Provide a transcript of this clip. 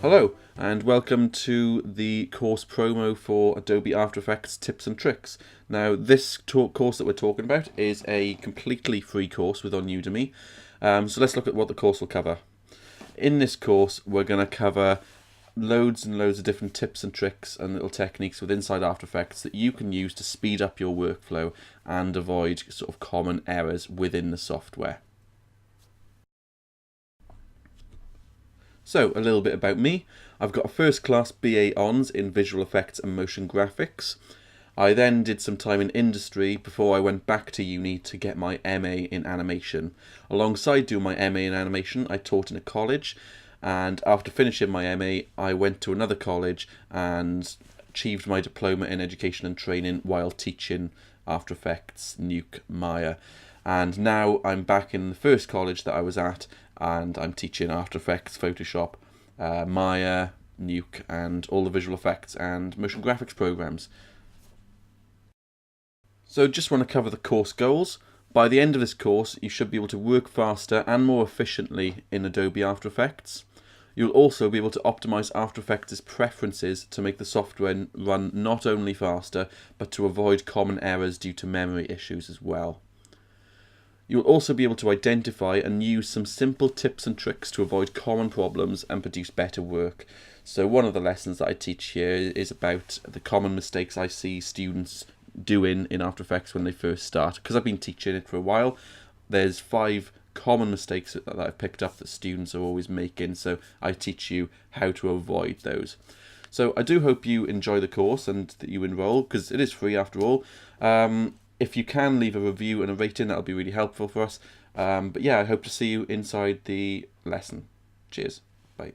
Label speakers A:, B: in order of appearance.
A: Hello and welcome to the course promo for Adobe After Effects tips and tricks. Now this course that we're talking about is a completely free course on Udemy. So let's look at what the course will cover. In this course we're going to cover loads and loads of different tips and tricks and little techniques inside After Effects that you can use to speed up your workflow and avoid sort of common errors within the software. So, a little bit about me. I've got a first class BA Hons in visual effects and motion graphics. I then did some time in industry before I went back to uni to get my MA in animation. Alongside doing my MA in animation, I taught in a college, and after finishing my MA, I went to another college and achieved my diploma in education and training while teaching After Effects, Nuke, Maya. And now I'm back in the first college that I was at, and I'm teaching After Effects, Photoshop, Maya, Nuke, and all the visual effects and motion graphics programs. So just want to cover the course goals. By the end of this course, you should be able to work faster and more efficiently in Adobe After Effects. You'll also be able to optimize After Effects' preferences to make the software run not only faster, but to avoid common errors due to memory issues as well. You'll also be able to identify and use some simple tips and tricks to avoid common problems and produce better work. So one of the lessons that I teach here is about the common mistakes I see students doing in After Effects when they first start. Because I've been teaching it for a while, there's 5 common mistakes that I've picked up that students are always making, so I teach you how to avoid those. So I do hope you enjoy the course and that you enroll, because it is free after all. If you can leave a review and a rating, that'll be really helpful for us. But yeah, I hope to see you inside the lesson. Cheers. Bye.